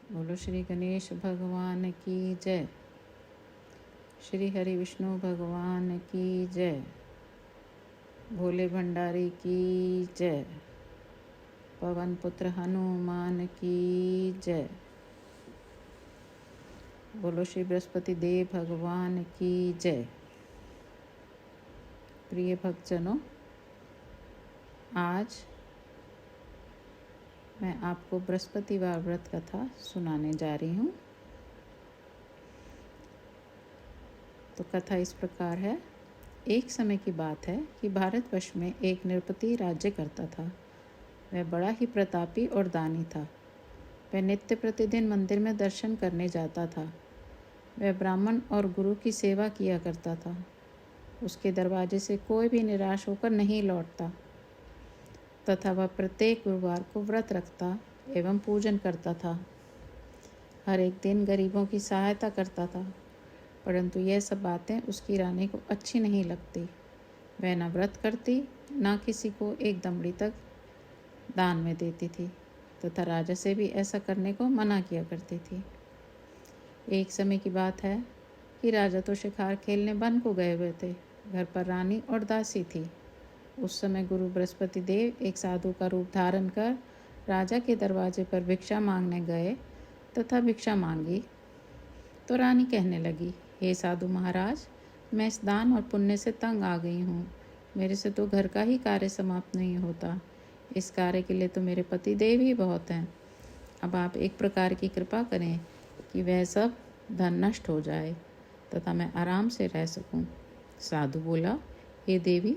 बोलो श्री गणेश भगवान की जय। श्री हरि विष्णु भगवान की जय। भोले भंडारी की जय। पवन पुत्र हनुमान की जय। बोलो श्री बृहस्पति देव भगवान की जय। प्रिय भक्तजनों, आज मैं आपको बृहस्पतिवार व्रत कथा सुनाने जा रही हूँ। तो कथा इस प्रकार है। एक समय की बात है कि भारतवर्ष में एक नृपति राज्य करता था। वह बड़ा ही प्रतापी और दानी था। वह नित्य प्रतिदिन मंदिर में दर्शन करने जाता था। वह ब्राह्मण और गुरु की सेवा किया करता था। उसके दरवाजे से कोई भी निराश होकर नहीं लौटता तथा वह प्रत्येक गुरुवार को व्रत रखता एवं पूजन करता था। हर एक दिन गरीबों की सहायता करता था, परंतु यह सब बातें उसकी रानी को अच्छी नहीं लगती। वह न व्रत करती, न किसी को एक दमड़ी तक दान में देती थी तथा राजा से भी ऐसा करने को मना किया करती थी। एक समय की बात है कि राजा तो शिकार खेलने वन को गए हुए थे। घर पर रानी और दासी थी। उस समय गुरु बृहस्पति देव एक साधु का रूप धारण कर राजा के दरवाजे पर भिक्षा मांगने गए तथा भिक्षा मांगी तो रानी कहने लगी, हे साधु महाराज, मैं इस दान और पुण्य से तंग आ गई हूँ। मेरे से तो घर का ही कार्य समाप्त नहीं होता। इस कार्य के लिए तो मेरे पति देव ही बहुत हैं। अब आप एक प्रकार की कृपा करें कि वह सब धन नष्ट हो जाए तथा मैं आराम से रह सकूं। साधु बोला, हे देवी,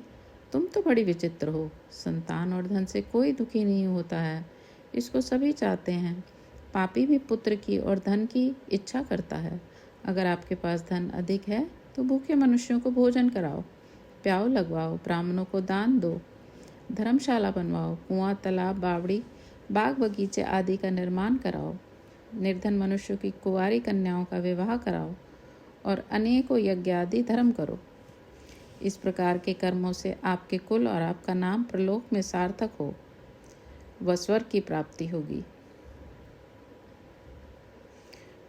तुम तो बड़ी विचित्र हो। संतान और धन से कोई दुखी नहीं होता है, इसको सभी चाहते हैं। पापी भी पुत्र की और धन की इच्छा करता है। अगर आपके पास धन अधिक है तो भूखे मनुष्यों को भोजन कराओ, प्याऊ लगवाओ, ब्राह्मणों को दान दो, धर्मशाला बनवाओ, कुआं, तालाब, बावड़ी, बाग बगीचे आदि का निर्माण कराओ, निर्धन मनुष्यों की कुंवारी कन्याओं का विवाह कराओ और अनेकों यज्ञ आदि धर्म करो। इस प्रकार के कर्मों से आपके कुल और आपका नाम प्रलोक में सार्थक हो, व स्वर्ग की प्राप्ति होगी।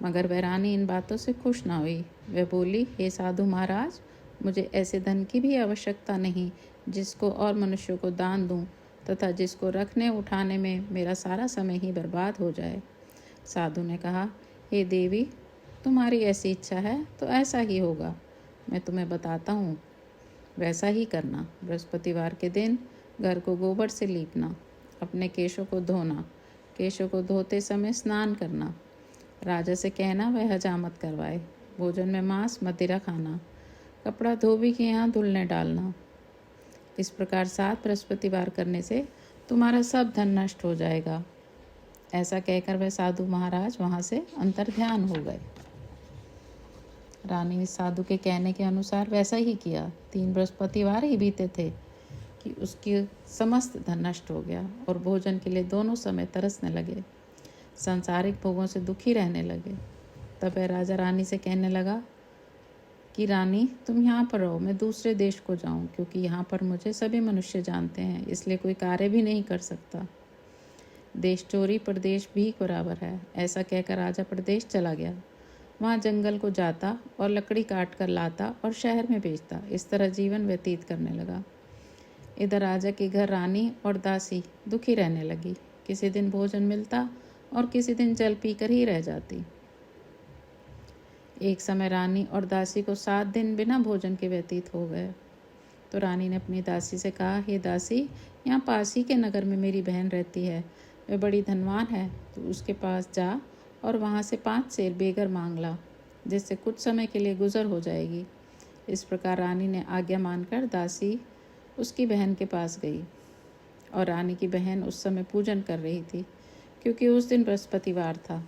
मगर वह रानी इन बातों से खुश न हुई। वह बोली, हे साधु महाराज, मुझे ऐसे धन की भी आवश्यकता नहीं जिसको और मनुष्यों को दान दूं तथा जिसको रखने उठाने में मेरा सारा समय ही बर्बाद हो जाए। साधु ने कहा, हे देवी, तुम्हारी ऐसी इच्छा है तो ऐसा ही होगा। मैं तुम्हें बताता हूँ, वैसा ही करना। बृहस्पतिवार के दिन घर को गोबर से लीपना, अपने केशों को धोना, केशों को धोते समय स्नान करना, राजा से कहना वह हजामत करवाए, भोजन में मांस मदिरा खाना, कपड़ा धोबी के यहाँ धुलने डालना। इस प्रकार 7 बृहस्पतिवार करने से तुम्हारा सब धन नष्ट हो जाएगा। ऐसा कहकर वह साधु महाराज वहाँ से अंतर्ध्यान हो गए। रानी ने साधु के कहने के अनुसार वैसा ही किया। 3 बृहस्पतिवार ही बीते थे कि उसकी समस्त धन नष्ट हो गया और भोजन के लिए दोनों समय तरसने लगे। सांसारिक भोगों से दुखी रहने लगे। तब वह राजा रानी से कहने लगा कि रानी, तुम यहाँ पर रहो, मैं दूसरे देश को जाऊँ, क्योंकि यहाँ पर मुझे सभी मनुष्य जानते हैं, इसलिए कोई कार्य भी नहीं कर सकता। देश चोरी प्रदेश भी बराबर है। ऐसा कहकर राजा प्रदेश चला गया। वहाँ जंगल को जाता और लकड़ी काट कर लाता और शहर में बेचता। इस तरह जीवन व्यतीत करने लगा। इधर राजा के घर रानी और दासी दुखी रहने लगी। किसी दिन भोजन मिलता और किसी दिन जल पीकर ही रह जाती। एक समय रानी और दासी को 7 दिन बिना भोजन के व्यतीत हो गए। तो रानी ने अपनी दासी से कहा, हे दासी, यहाँ पास ही के नगर में मेरी बहन रहती है। वह बड़ी धनवान है, तो उसके पास जा और वहाँ से 5 सेर बेगर मांग ला, जिससे कुछ समय के लिए गुजर हो जाएगी। इस प्रकार रानी ने आज्ञा मानकर दासी उसकी बहन के पास गई और रानी की बहन उस समय पूजन कर रही थी, क्योंकि उस दिन बृहस्पतिवार था।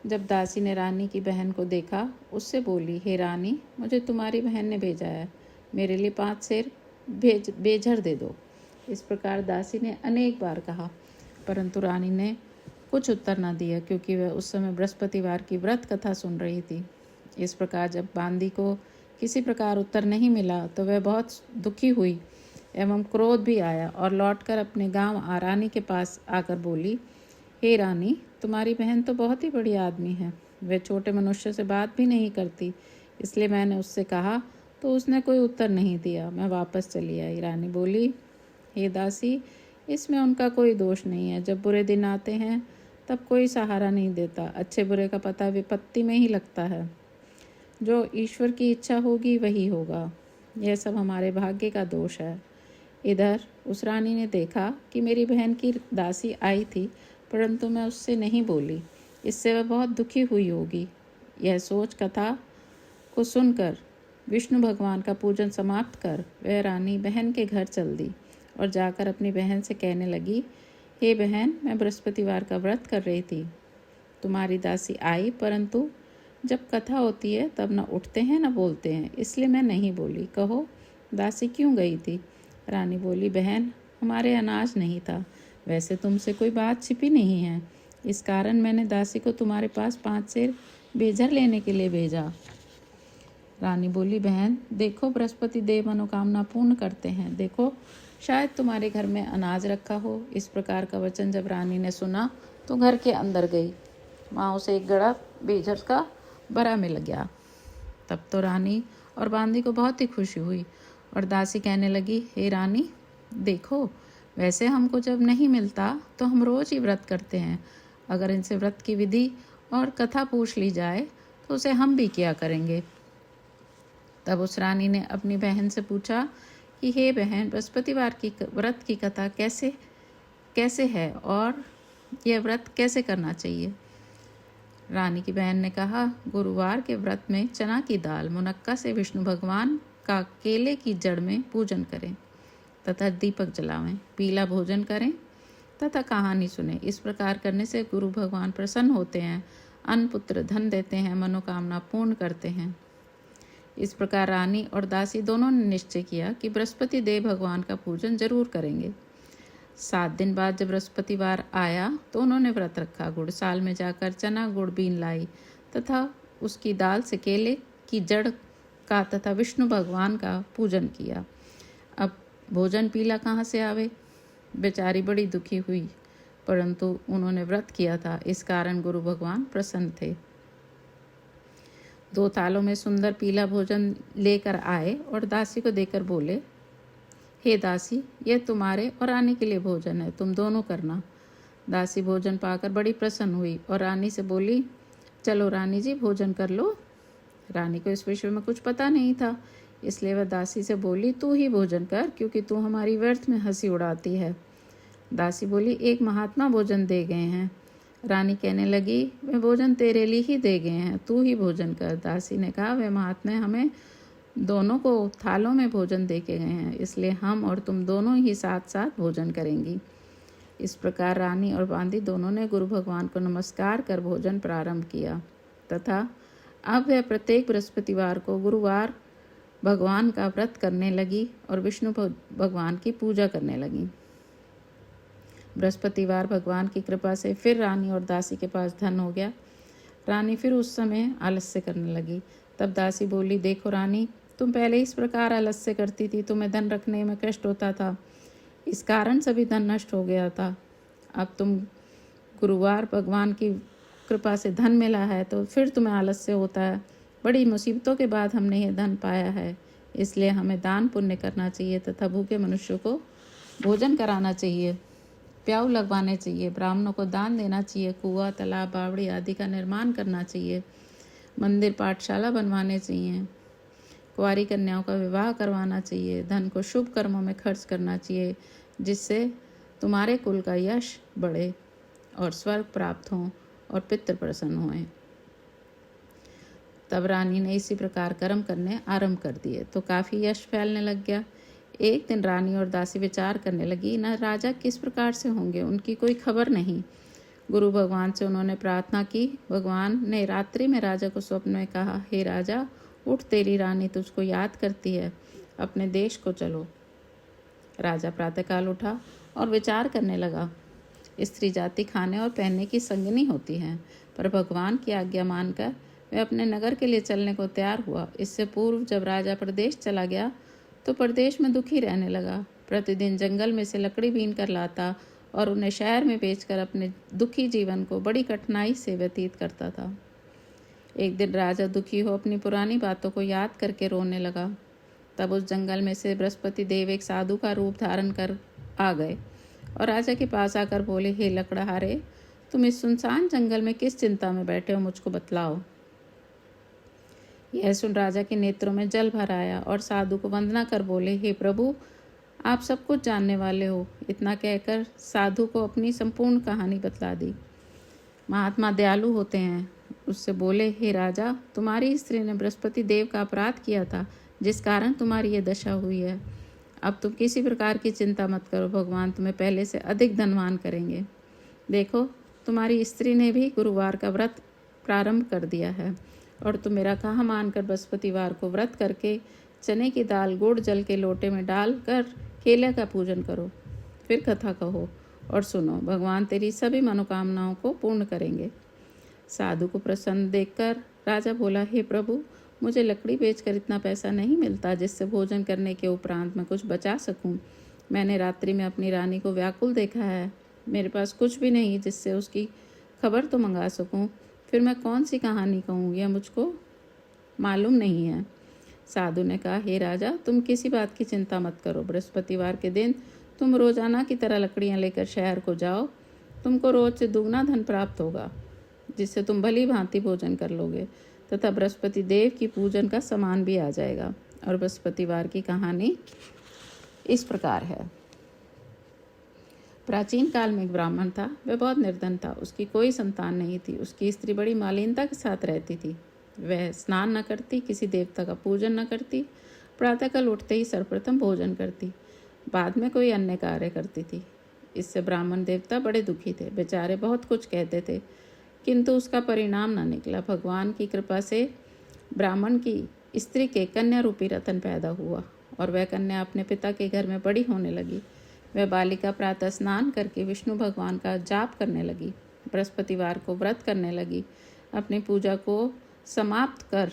जब दासी ने रानी की बहन को देखा, उससे बोली, हे रानी, मुझे तुम्हारी बहन ने भेजा है, मेरे लिए 5 सेर बेझर दे दो। इस प्रकार दासी ने अनेक बार कहा, परंतु रानी ने कुछ उत्तर न दिया, क्योंकि वह उस समय बृहस्पतिवार की व्रत कथा सुन रही थी। इस प्रकार जब बांदी को किसी प्रकार उत्तर नहीं मिला तो वह बहुत दुखी हुई एवं क्रोध भी आया और लौटकर अपने गांव रानी के पास आकर बोली, हे रानी, तुम्हारी बहन तो बहुत ही बड़ी आदमी है। वह छोटे मनुष्य से बात भी नहीं करती, इसलिए मैंने उससे कहा तो उसने कोई उत्तर नहीं दिया। मैं वापस चली आई। रानी बोली, हे दासी, इसमें उनका कोई दोष नहीं है। जब बुरे दिन आते हैं तब कोई सहारा नहीं देता। अच्छे बुरे का पता विपत्ति में ही लगता है। जो ईश्वर की इच्छा होगी वही होगा। यह सब हमारे भाग्य का दोष है। इधर उस रानी ने देखा कि मेरी बहन की दासी आई थी, परंतु मैं उससे नहीं बोली। इससे वह बहुत दुखी हुई होगी। यह सोच कथा को सुनकर विष्णु भगवान का पूजन समाप्त कर वह रानी बहन के घर चल दी और जाकर अपनी बहन से कहने लगी, हे बहन, मैं बृहस्पतिवार का व्रत कर रही थी। तुम्हारी दासी आई, परंतु जब कथा होती है तब न उठते हैं न बोलते हैं, इसलिए मैं नहीं बोली। कहो, दासी क्यों गई थी? रानी बोली, बहन, हमारे अनाज नहीं था। वैसे तुमसे कोई बात छिपी नहीं है, इस कारण मैंने दासी को तुम्हारे पास 5 सेर बेजर लेने के लिए भेजा। रानी बोली, बहन देखो, बृहस्पति देव मनोकामना पूर्ण करते हैं। देखो, शायद तुम्हारे घर में अनाज रखा हो। इस प्रकार का वचन जब रानी ने सुना तो घर के अंदर गई। वहाँ उसे एक गड़ा बेजर का बरा मिल गया। तब तो रानी और बांदी को बहुत ही खुशी हुई और दासी कहने लगी, हे रानी, देखो, वैसे हमको जब नहीं मिलता तो हम रोज ही व्रत करते हैं। अगर इनसे व्रत की विधि और कथा पूछ ली जाए तो उसे हम भी किया करेंगे। तब उस रानी ने अपनी बहन से पूछा कि हे बहन, बृहस्पतिवार की व्रत की कथा कैसे है और यह व्रत कैसे करना चाहिए? रानी की बहन ने कहा, गुरुवार के व्रत में चना की दाल मुनक्का से विष्णु भगवान का केले की जड़ में पूजन करें तथा दीपक जलावें, पीला भोजन करें तथा कहानी सुने। इस प्रकार करने से गुरु भगवान प्रसन्न होते हैं, अन्न पुत्र धन देते हैं, मनोकामना पूर्ण करते हैं। इस प्रकार रानी और दासी दोनों ने निश्चय किया कि बृहस्पति देव भगवान का पूजन जरूर करेंगे। 7 दिन बाद जब बृहस्पतिवार आया तो उन्होंने व्रत रखा। गुड़साल में जाकर चना गुड़ बीन लाई तथा उसकी दाल से केले की जड़ का तथा विष्णु भगवान का पूजन किया। अब भोजन पीला कहाँ से आवे? बेचारी बड़ी दुखी हुई, परंतु उन्होंने व्रत किया था, इस कारण गुरु भगवान प्रसन्न थे। 2 थालों में सुंदर पीला भोजन लेकर आए और दासी को देकर बोले, हे दासी, यह तुम्हारे और रानी के लिए भोजन है, तुम दोनों करना। दासी भोजन पाकर बड़ी प्रसन्न हुई और रानी से बोली, चलो रानी जी, भोजन कर लो। रानी को इस विषय में कुछ पता नहीं था, इसलिए वह दासी से बोली, तू ही भोजन कर, क्योंकि तू हमारी व्यर्थ में हंसी उड़ाती है। दासी बोली, एक महात्मा भोजन दे गए हैं। रानी कहने लगी, वे भोजन तेरे लिए ही दे गए हैं, तू ही भोजन कर। दासी ने कहा, वे महात्मा हमें दोनों को थालों में भोजन दे के गए हैं, इसलिए हम और तुम दोनों ही साथ साथ भोजन करेंगी। इस प्रकार रानी और बांदी दोनों ने गुरु भगवान को नमस्कार कर भोजन प्रारंभ किया तथा अब वह प्रत्येक बृहस्पतिवार को गुरुवार भगवान का व्रत करने लगी और विष्णु भगवान की पूजा करने लगी। बृहस्पतिवार भगवान की कृपा से फिर रानी और दासी के पास धन हो गया। रानी फिर उस समय आलस्य करने लगी। तब दासी बोली, देखो रानी, तुम पहले इस प्रकार आलस्य करती थी, तुम्हें धन रखने में कष्ट होता था, इस कारण सभी धन नष्ट हो गया था। अब तुम गुरुवार भगवान की कृपा से धन मिला है तो फिर तुम्हें आलस्य होता है। बड़ी मुसीबतों के बाद हमने यह धन पाया है, इसलिए हमें दान पुण्य करना चाहिए तथा भूखे मनुष्यों को भोजन कराना चाहिए, प्याऊ लगवाने चाहिए, ब्राह्मणों को दान देना चाहिए, कुआं, तालाब, बावड़ी आदि का निर्माण करना चाहिए, मंदिर, पाठशाला बनवाने चाहिए, कुंवारी कन्याओं का विवाह करवाना चाहिए, धन को शुभ कर्मों में खर्च करना चाहिए, जिससे तुम्हारे कुल का यश बढ़े और स्वर्ग प्राप्त हों और पितृ प्रसन्न हों। तब रानी ने इसी प्रकार कर्म करने आरंभ कर दिए तो काफ़ी यश फैलने लग गया। एक दिन रानी और दासी विचार करने लगी, न राजा किस प्रकार से होंगे, उनकी कोई खबर नहीं। गुरु भगवान से उन्होंने प्रार्थना की। भगवान ने रात्रि में राजा को स्वप्न में कहा, हे राजा, उठ, तेरी रानी तुझको याद करती है, अपने देश को चलो। राजा प्रातःकाल उठा और विचार करने लगा। स्त्री जाति खाने और पहनने की संगिनी होती है, पर भगवान की आज्ञा मानकर वह अपने नगर के लिए चलने को तैयार हुआ। इससे पूर्व जब राजा प्रदेश चला गया तो प्रदेश में दुखी रहने लगा। प्रतिदिन जंगल में से लकड़ी बीन कर लाता और उन्हें शहर में बेचकर अपने दुखी जीवन को बड़ी कठिनाई से व्यतीत करता था। एक दिन राजा दुखी हो अपनी पुरानी बातों को याद करके रोने लगा। तब उस जंगल में से बृहस्पति देव एक साधु का रूप धारण कर आ गए और राजा के पास आकर बोले, हे लकड़हारे, तुम इस सुनसान जंगल में किस चिंता में बैठे हो, मुझको बतलाओ। यह सुन राजा के नेत्रों में जल भर आया और साधु को वंदना कर बोले, हे प्रभु, आप सब कुछ जानने वाले हो। इतना कहकर साधु को अपनी संपूर्ण कहानी बतला दी। महात्मा दयालु होते हैं। उससे बोले, हे राजा, तुम्हारी स्त्री ने बृहस्पति देव का अपराध किया था, जिस कारण तुम्हारी ये दशा हुई है। अब तुम किसी प्रकार की चिंता मत करो, भगवान तुम्हें पहले से अधिक धनवान करेंगे। देखो, तुम्हारी स्त्री ने भी गुरुवार का व्रत प्रारंभ कर दिया है और तुम मेरा कहा मानकर बृहस्पतिवार को व्रत करके चने की दाल गुड़ जल के लोटे में डालकर केले का पूजन करो। फिर कथा कहो और सुनो, भगवान तेरी सभी मनोकामनाओं को पूर्ण करेंगे। साधु को प्रसन्न देखकर राजा बोला, हे प्रभु, मुझे लकड़ी बेचकर इतना पैसा नहीं मिलता जिससे भोजन करने के उपरांत मैं कुछ बचा सकूं। मैंने रात्रि में अपनी रानी को व्याकुल देखा है। मेरे पास कुछ भी नहीं जिससे उसकी खबर तो मंगा सकूं। फिर मैं कौन सी कहानी कहूँ, यह मुझको मालूम नहीं है। साधु ने कहा, हे राजा, तुम किसी बात की चिंता मत करो। बृहस्पतिवार के दिन तुम रोजाना की तरह लकड़ियाँ लेकर शहर को जाओ। तुमको रोज से दुगना धन प्राप्त होगा, जिससे तुम भली भांति भोजन कर लोगे तथा बृहस्पति देव की पूजन का सामान भी आ जाएगा। और बृहस्पतिवार की कहानी इस प्रकार है। प्राचीन काल में एक ब्राह्मण था। वह बहुत निर्धन था। उसकी कोई संतान नहीं थी। उसकी स्त्री बड़ी मालिनता के साथ रहती थी। वह स्नान न करती, किसी देवता का पूजन न करती, प्रातःकाल उठते ही सर्वप्रथम भोजन करती, बाद में कोई अन्य कार्य करती थी। इससे ब्राह्मण देवता बड़े दुखी थे। बेचारे बहुत कुछ कहते थे, किंतु उसका परिणाम न निकला। भगवान की कृपा से ब्राह्मण की स्त्री के कन्या रूपी रतन पैदा हुआ और वह कन्या अपने पिता के घर में बड़ी होने लगी। वह बालिका प्रातः स्नान करके विष्णु भगवान का जाप करने लगी, बृहस्पतिवार को व्रत करने लगी, अपनी पूजा को समाप्त कर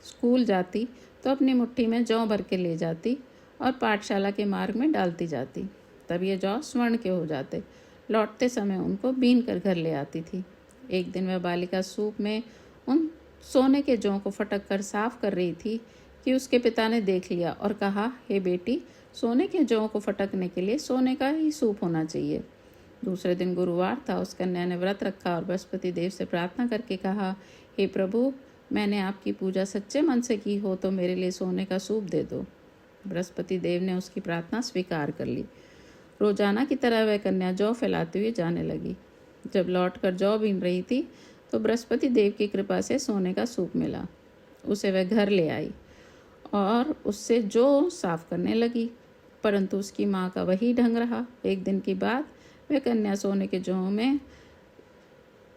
स्कूल जाती तो अपनी मुट्ठी में जौ भर के ले जाती और पाठशाला के मार्ग में डालती जाती। तब ये जौ स्वर्ण के हो जाते। लौटते समय उनको बीन कर घर ले आती थी। एक दिन वह बालिका सूप में उन सोने के जौ को फटक कर साफ कर रही थी कि उसके पिता ने देख लिया और कहा, हे बेटी, सोने के जौ को फटकने के लिए सोने का ही सूप होना चाहिए। दूसरे दिन गुरुवार था। उस कन्या ने व्रत रखा और बृहस्पति देव से प्रार्थना करके कहा, हे प्रभु, मैंने आपकी पूजा सच्चे मन से की हो तो मेरे लिए सोने का सूप दे दो। बृहस्पति देव ने उसकी प्रार्थना स्वीकार कर ली। रोजाना की तरह वह कन्या जौ फैलाती हुई जाने लगी। जब लौटकर जौ बीन रही थी तो बृहस्पति देव की कृपा से सोने का सूप मिला। उसे वह घर ले आई और उससे जौ साफ करने लगी, परंतु उसकी माँ का वही ढंग रहा। एक दिन की बात, वह कन्या सोने के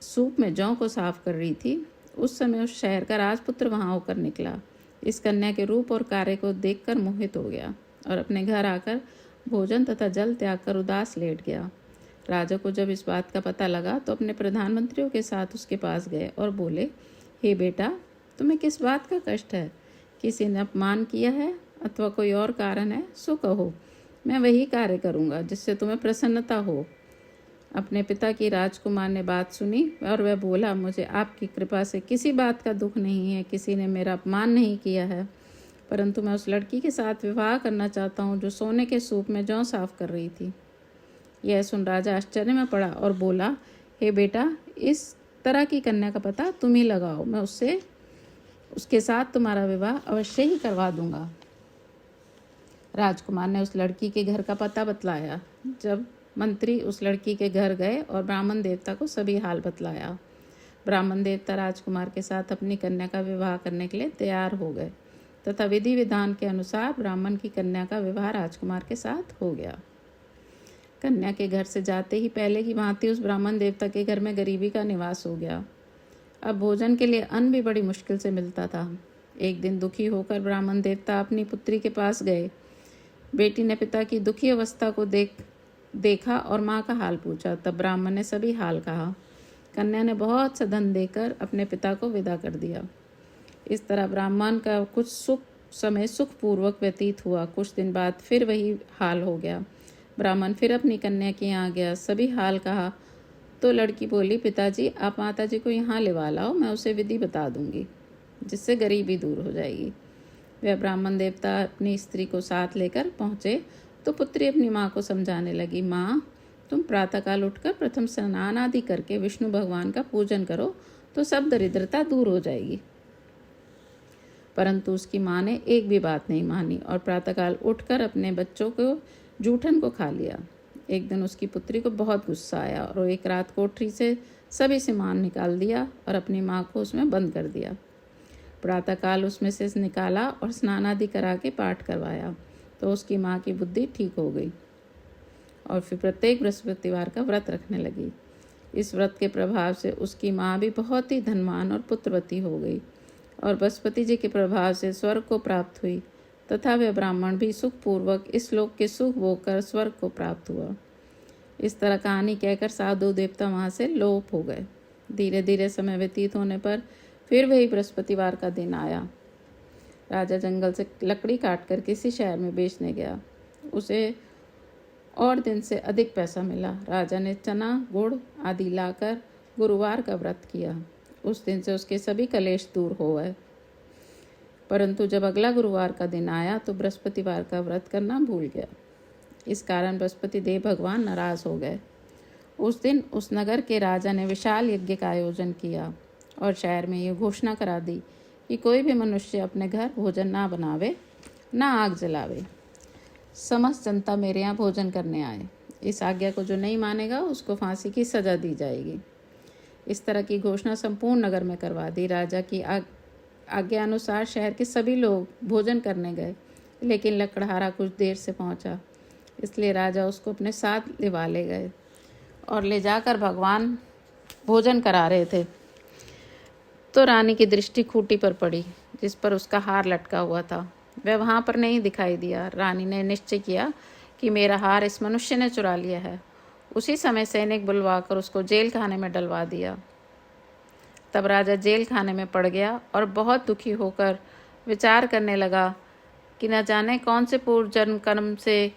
सूप में जौ को साफ कर रही थी। उस समय उस शहर का राजपुत्र वहां होकर निकला। इस कन्या के रूप और कार्य को देखकर मोहित हो गया और अपने घर आकर भोजन तथा जल त्याग कर उदास लेट गया। राजा को जब इस बात का पता लगा तो अपने प्रधानमंत्रियों के साथ उसके पास गए और बोले, हे बेटा, तुम्हें किस बात का कष्ट है? किसी ने अपमान किया है अथवा कोई और कारण है? सो कहो, मैं वही कार्य करूँगा जिससे तुम्हें प्रसन्नता हो। अपने पिता की राजकुमार ने बात सुनी और वह बोला, मुझे आपकी कृपा से किसी बात का दुख नहीं है। किसी ने मेरा अपमान नहीं किया है, परंतु मैं उस लड़की के साथ विवाह करना चाहता हूँ जो सोने के सूप में जौ साफ कर रही थी। यह सुन राजा आश्चर्य में पड़ा और बोला, हे बेटा, इस तरह की कन्या का पता तुम ही लगाओ। मैं उसके साथ तुम्हारा विवाह अवश्य ही करवा दूंगा। राजकुमार ने उस लड़की के घर का पता बतलाया। जब मंत्री उस लड़की के घर गए और ब्राह्मण देवता को सभी हाल बतलाया। ब्राह्मण देवता राजकुमार के साथ अपनी कन्या का विवाह करने के लिए तैयार हो गए तथा विधि विधान के अनुसार ब्राह्मण की कन्या का विवाह राजकुमार के साथ हो गया। कन्या के घर से जाते ही पहले की भांति उस ब्राह्मण देवता के घर में गरीबी का निवास हो गया। अब भोजन के लिए अन्न भी बड़ी मुश्किल से मिलता था। एक दिन दुखी होकर ब्राह्मण देवता अपनी पुत्री के पास गए। बेटी ने पिता की दुखी अवस्था को देखा और माँ का हाल पूछा। तब ब्राह्मण ने सभी हाल कहा। कन्या ने बहुत सा धन देकर अपने पिता को विदा कर दिया। इस तरह ब्राह्मण का कुछ समय सुखपूर्वक व्यतीत हुआ। कुछ दिन बाद फिर वही हाल हो गया। ब्राह्मण फिर अपनी कन्या के यहाँ गया, सभी हाल कहा तो लड़की बोली, पिताजी आप माताजी को यहाँ लेवा लाओ, मैं उसे विधि बता दूंगी जिससे गरीबी दूर हो जाएगी। वह ब्राह्मण देवता अपनी स्त्री को साथ लेकर पहुँचे तो पुत्री अपनी माँ को समझाने लगी, माँ तुम प्रातःकाल उठकर प्रथम स्नान आदि करके विष्णु भगवान का पूजन करो तो सब दरिद्रता दूर हो जाएगी। परंतु उसकी माँ ने एक भी बात नहीं मानी और प्रातःकाल उठकर अपने बच्चों को जूठन को खा लिया। एक दिन उसकी पुत्री को बहुत गुस्सा आया और एक रात कोठरी से सभी सामान निकाल दिया और अपनी माँ को उसमें बंद कर दिया। प्रातःकाल उसमें से निकाला और स्नान आदि करा के पाठ करवाया तो उसकी माँ की बुद्धि ठीक हो गई और फिर प्रत्येक बृहस्पतिवार का व्रत रखने लगी। इस व्रत के प्रभाव से उसकी माँ भी बहुत ही धनवान और पुत्रवती हो गई और बृहस्पति जी के प्रभाव से स्वर्ग को प्राप्त हुई तथा वह ब्राह्मण भी सुखपूर्वक इस लोक के सुख भोग कर स्वर्ग को प्राप्त हुआ। इस तरह कहानी कहकर साधु देवता वहाँ से लोप हो गए। धीरे धीरे समय व्यतीत होने पर फिर वही बृहस्पतिवार का दिन आया। राजा जंगल से लकड़ी काटकर किसी शहर में बेचने गया। उसे और दिन से अधिक पैसा मिला। राजा ने चना गुड़ आदि लाकर गुरुवार का व्रत किया। उस दिन से उसके सभी कलेश दूर हो गए। परंतु जब अगला गुरुवार का दिन आया तो बृहस्पतिवार का व्रत करना भूल गया। इस कारण बृहस्पति देव भगवान नाराज हो गए। उस दिन उस नगर के राजा ने विशाल यज्ञ का आयोजन किया और शहर में ये घोषणा करा दी कि कोई भी मनुष्य अपने घर भोजन ना बनावे, ना आग जलावे। समस्त जनता मेरे यहाँ भोजन करने आए। इस आज्ञा को जो नहीं मानेगा उसको फांसी की सजा दी जाएगी। इस तरह की घोषणा संपूर्ण नगर में करवा दी। राजा की आज्ञा अनुसार शहर के सभी लोग भोजन करने गए, लेकिन लकड़हारा कुछ देर से पहुंचा, इसलिए राजा उसको अपने साथ लिवा ले गए और ले जाकर भगवान भोजन करा रहे थे तो रानी की दृष्टि खूंटी पर पड़ी जिस पर उसका हार लटका हुआ था। वह वहाँ पर नहीं दिखाई दिया। रानी ने निश्चय किया कि मेरा हार इस मनुष्य ने चुरा लिया है। उसी समय सैनिक बुलवाकर उसको जेल खाने में डलवा दिया। तब राजा जेल खाने में पड़ गया और बहुत दुखी होकर विचार करने लगा कि न जाने कौन से पूर्व जन्म कर्म से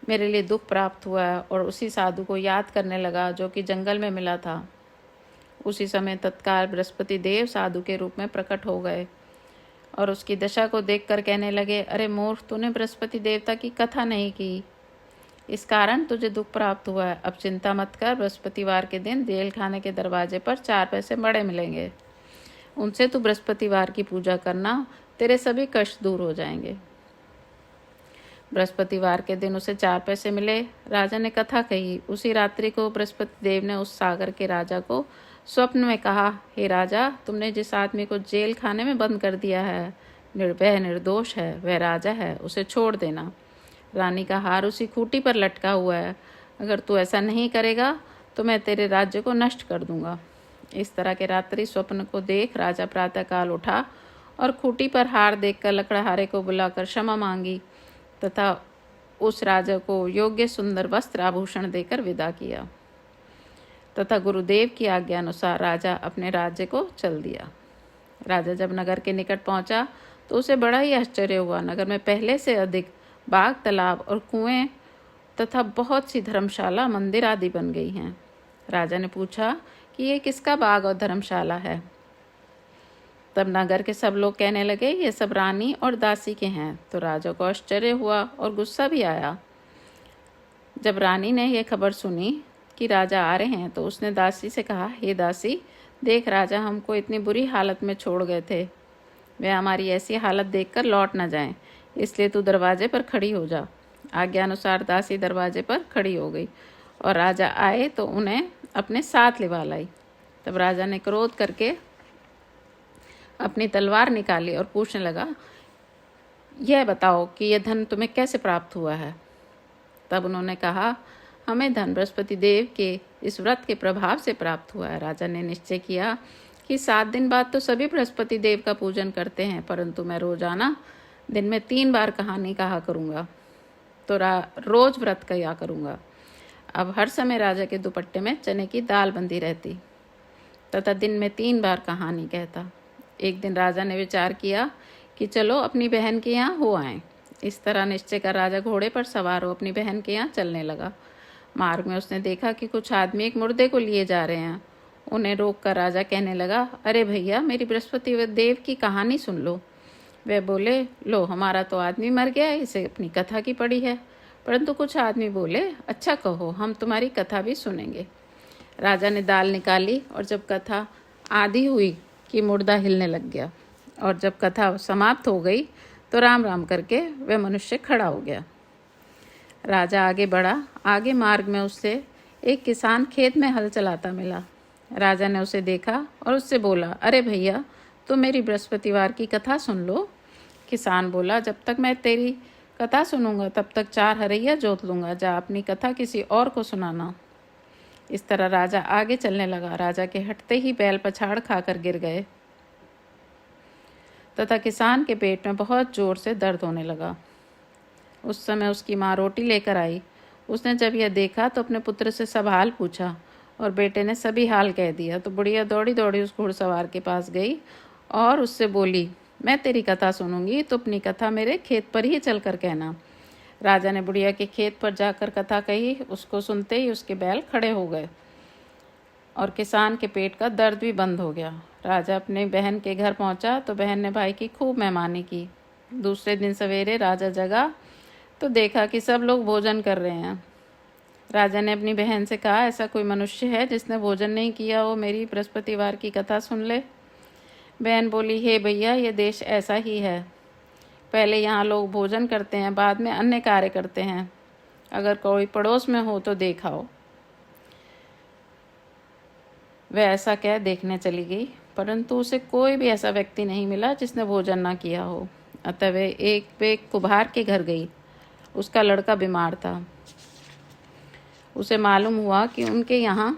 मेरे लिए दुख प्राप्त हुआ है, और उसी साधु को याद करने लगा जो कि जंगल में मिला था। उसी समय तत्काल बृहस्पति देव साधु के रूप में प्रकट हो गए और उसकी दशा को देखकर कहने लगे, अरे मूर्ख, तूने बृहस्पति देवता की कथा नहीं की, इस कारण तुझे दुख प्राप्त हुआ है। अब चिंता मत कर, बृहस्पतिवार के दिन जेल खाने के दरवाजे पर 4 पैसे बड़े मिलेंगे, उनसे तू बृहस्पतिवार की पूजा करना, तेरे सभी कष्ट दूर हो जाएंगे। बृहस्पतिवार के दिन उसे 4 पैसे मिले। राजा ने कथा कही। उसी रात्रि को बृहस्पति देव ने उस सागर के राजा को स्वप्न में कहा, हे राजा, तुमने जिस आदमी को जेल खाने में बंद कर दिया है निर्भय निर्दोष है, वह राजा है, उसे छोड़ देना। रानी का हार उसी खूंटी पर लटका हुआ है। अगर तू ऐसा नहीं करेगा तो मैं तेरे राज्य को नष्ट कर दूंगा। इस तरह के रात्रि स्वप्न को देख राजा प्रातःकाल उठा और खूंटी पर हार देखकर लकड़हारे को बुलाकर क्षमा मांगी तथा उस राजा को योग्य सुंदर वस्त्र आभूषण देकर विदा किया तथा गुरुदेव की आज्ञा अनुसार राजा अपने राज्य को चल दिया। राजा जब नगर के निकट पहुंचा तो उसे बड़ा ही आश्चर्य हुआ। नगर में पहले से अधिक बाग, तालाब और कुएं तथा बहुत सी धर्मशाला, मंदिर आदि बन गई हैं। राजा ने पूछा कि ये किसका बाग और धर्मशाला है? तब नगर के सब लोग कहने लगे, ये सब रानी और दासी के हैं। तो राजा को आश्चर्य हुआ और गुस्सा भी आया। जब रानी ने यह खबर सुनी कि राजा आ रहे हैं तो उसने दासी से कहा, हे दासी, देख, राजा हमको इतनी बुरी हालत में छोड़ गए थे, वे हमारी ऐसी हालत देखकर लौट न जाएं, इसलिए तू दरवाजे पर खड़ी हो जा। आज्ञा अनुसार दासी दरवाजे पर खड़ी हो गई और राजा आए तो उन्हें अपने साथ लिवा लाई। तब राजा ने क्रोध करके अपनी तलवार निकाली और पूछने लगा, यह बताओ कि यह धन तुम्हें कैसे प्राप्त हुआ है? तब उन्होंने कहा, हमें धन बृहस्पति देव के इस व्रत के प्रभाव से प्राप्त हुआ है। राजा ने निश्चय किया कि 7 दिन बाद तो सभी बृहस्पति देव का पूजन करते हैं, परंतु मैं रोजाना दिन में 3 बार कहानी कहा करूँगा, तो रोज व्रत किया करूँगा। अब हर समय राजा के दुपट्टे में चने की दाल बंधी रहती तथा दिन में 3 बार कहानी कहता। एक दिन राजा ने विचार किया कि चलो अपनी बहन के यहाँ हो आएं। इस तरह निश्चय कर राजा घोड़े पर सवार हो अपनी बहन के यहाँ चलने लगा। मार्ग में उसने देखा कि कुछ आदमी एक मुर्दे को लिए जा रहे हैं। उन्हें रोक कर राजा कहने लगा, अरे भैया, मेरी बृहस्पति देव की कहानी सुन लो। वे बोले, लो, हमारा तो आदमी मर गया, इसे अपनी कथा की पड़ी है। परंतु कुछ आदमी बोले, अच्छा कहो, हम तुम्हारी कथा भी सुनेंगे। राजा ने दाल निकाली और जब कथा आधी हुई कि मुर्दा हिलने लग गया, और जब कथा समाप्त हो गई तो राम राम करके वह मनुष्य खड़ा हो गया। राजा आगे बढ़ा। आगे मार्ग में उससे एक किसान खेत में हल चलाता मिला। राजा ने उसे देखा और उससे बोला, अरे भैया, तुम मेरी बृहस्पतिवार की कथा सुन लो। किसान बोला, जब तक मैं तेरी कथा सुनूंगा तब तक 4 हरैया जोत लूंगा, जा अपनी कथा किसी और को सुनाना। इस तरह राजा आगे चलने लगा। राजा के हटते ही बैल पछाड़ खाकर गिर गए तथा किसान के पेट में बहुत जोर से दर्द होने लगा। उस समय उसकी माँ रोटी लेकर आई। उसने जब यह देखा तो अपने पुत्र से सब हाल पूछा और बेटे ने सभी हाल कह दिया। तो बुढ़िया दौड़ी दौड़ी उस घुड़सवार के पास गई और उससे बोली, मैं तेरी कथा सुनूंगी, तो अपनी कथा मेरे खेत पर ही चल कर कहना। राजा ने बुढ़िया के खेत पर जाकर कथा कही। उसको सुनते ही उसके बैल खड़े हो गए और किसान के पेट का दर्द भी बंद हो गया। राजा अपनी बहन के घर पहुंचा तो बहन ने भाई की खूब मेहमानी की। दूसरे दिन सवेरे राजा जगा तो देखा कि सब लोग भोजन कर रहे हैं। राजा ने अपनी बहन से कहा, ऐसा कोई मनुष्य है जिसने भोजन नहीं किया हो, मेरी बृहस्पतिवार की कथा सुन ले। बहन बोली, हे भैया, ये देश ऐसा ही है। पहले यहाँ लोग भोजन करते हैं, बाद में अन्य कार्य करते हैं। अगर कोई पड़ोस में हो तो देखाओ। वह ऐसा कह देखने चली गई, परंतु उसे कोई भी ऐसा व्यक्ति नहीं मिला जिसने भोजन ना किया हो। अतः वह एक कुम्हार के घर गई। उसका लड़का बीमार था। उसे मालूम हुआ कि उनके यहाँ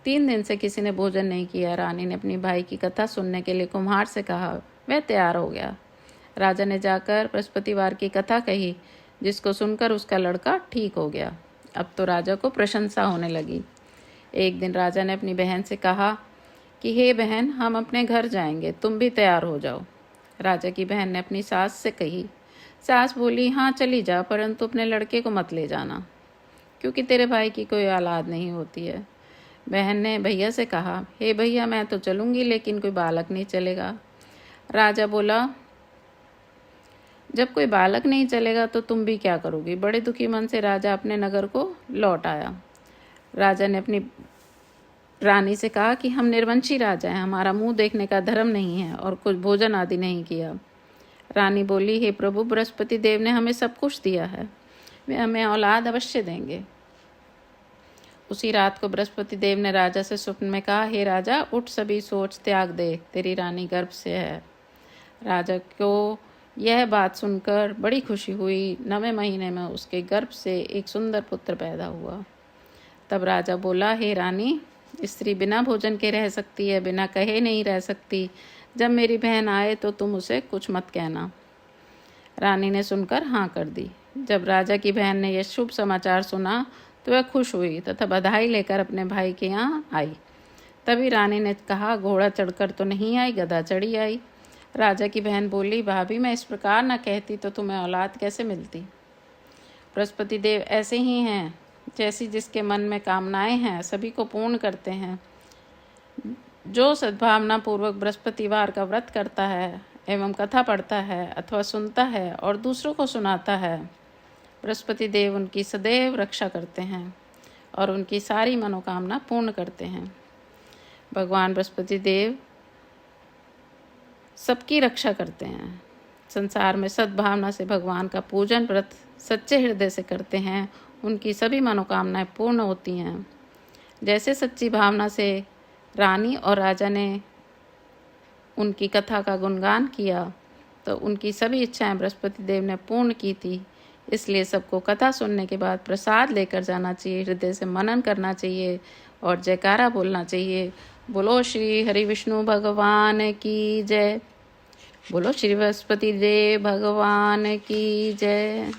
3 दिन से किसी ने भोजन नहीं किया। रानी ने अपनी भाई की कथा सुनने के लिए कुम्हार से कहा। वह तैयार हो गया। राजा ने जाकर बृहस्पतिवार की कथा कही, जिसको सुनकर उसका लड़का ठीक हो गया। अब तो राजा को प्रशंसा होने लगी। एक दिन राजा ने अपनी बहन से कहा कि हे बहन, हम अपने घर जाएंगे, तुम भी तैयार हो जाओ। राजा की बहन ने अपनी सास से कही। सास बोली, हाँ चली जा, परंतु अपने लड़के को मत ले जाना, क्योंकि तेरे भाई की कोई औलाद नहीं होती है। बहन ने भैया से कहा, हे भैया, मैं तो चलूँगी, लेकिन कोई बालक नहीं चलेगा। राजा बोला, जब कोई बालक नहीं चलेगा तो तुम भी क्या करोगी। बड़े दुखी मन से राजा अपने नगर को लौट आया। राजा ने अपनी रानी से कहा कि हम निर्वंशी राजा हैं, हमारा मुंह देखने का धर्म नहीं है और कुछ भोजन आदि नहीं किया। रानी बोली, हे प्रभु, बृहस्पति देव ने हमें सब कुछ दिया है, वे हमें औलाद अवश्य देंगे। उसी रात को बृहस्पति देव ने राजा से स्वप्न में कहा, हे राजा, उठ, सभी सोच त्याग दे, तेरी रानी गर्भ से है। राजा को यह बात सुनकर बड़ी खुशी हुई। 9वें महीने में उसके गर्भ से एक सुंदर पुत्र पैदा हुआ। तब राजा बोला, हे रानी, स्त्री बिना भोजन के रह सकती है, बिना कहे नहीं रह सकती। जब मेरी बहन आए तो तुम उसे कुछ मत कहना। रानी ने सुनकर हाँ कर दी। जब राजा की बहन ने यह शुभ समाचार सुना तो वह खुश हुई तथा बधाई लेकर अपने भाई के यहाँ आई। तभी रानी ने कहा, घोड़ा चढ़कर तो नहीं आई, गधा चढ़ी आई। राजा की बहन बोली, भाभी, मैं इस प्रकार न कहती तो तुम्हें औलाद कैसे मिलती। बृहस्पति देव ऐसे ही हैं, जैसी जिसके मन में कामनाएं हैं सभी को पूर्ण करते हैं। जो सद्भावना पूर्वक बृहस्पतिवार का व्रत करता है एवं कथा पढ़ता है अथवा सुनता है और दूसरों को सुनाता है, बृहस्पति देव उनकी सदैव रक्षा करते हैं और उनकी सारी मनोकामना पूर्ण करते हैं। भगवान बृहस्पति देव सबकी रक्षा करते हैं। संसार में सद्भावना से भगवान का पूजन व्रत सच्चे हृदय से करते हैं, उनकी सभी मनोकामनाएं पूर्ण होती हैं। जैसे सच्ची भावना से रानी और राजा ने उनकी कथा का गुणगान किया तो उनकी सभी इच्छाएं बृहस्पति देव ने पूर्ण की थी। इसलिए सबको कथा सुनने के बाद प्रसाद लेकर जाना चाहिए, हृदय से मनन करना चाहिए और जयकारा बोलना चाहिए। बोलो श्री हरि विष्णु भगवान की जय। बोलो श्री बृहस्पति देव भगवान की जय।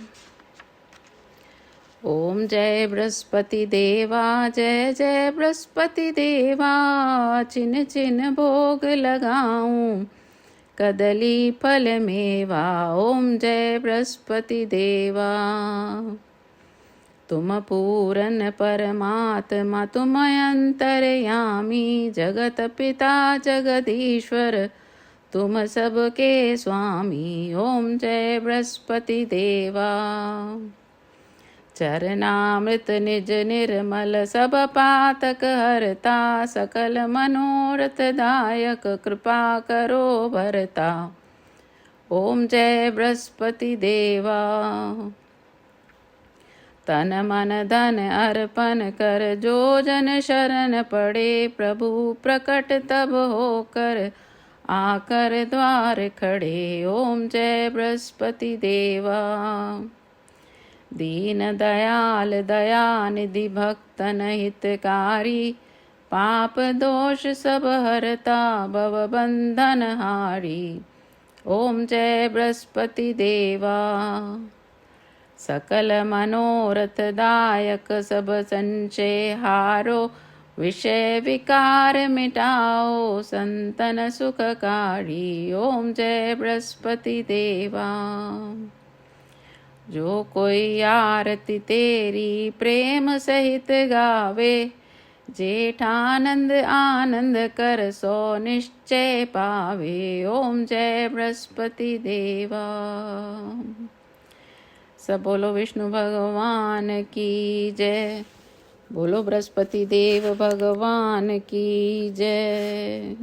ओम जय बृहस्पति देवा, जय जय बृहस्पति देवा। चिन चिन भोग लगाऊं, कदली फल मेवा। ओम जय बृहस्पति देवा। तुम पूरन परमात्मा तुम अंतर्यामी, जगत पिता जगदीश्वर तुम सबके स्वामी। ओम जय बृहस्पति देवा। चरणामृत निज निर्मल सब पातक हरता, सकल मनोरथ दायक कृपा करो भरता। ओम जय बृहस्पति देवा। तन मन धन अर्पण कर जो जन शरण पड़े, प्रभु प्रकट तब होकर आकर द्वार खड़े। ओम जय बृहस्पति देवा। दीन दयाल दयानिधि भक्तन हितकारी, पाप दोष सब हरता भव बंधन हारी। ओम जय बृहस्पति देवा। सकल मनोरथ दायक सब संचय हारो, विषय विकार मिटाओ संतन सुखकारी। ओम जय बृहस्पति देवा। जो कोई आरती तेरी प्रेम सहित गावे, जेठानंद आनंद कर सो निश्चय पावे। ओम जय बृहस्पति देवा। सब बोलो विष्णु भगवान की जय। बोलो बृहस्पति देव भगवान की जय।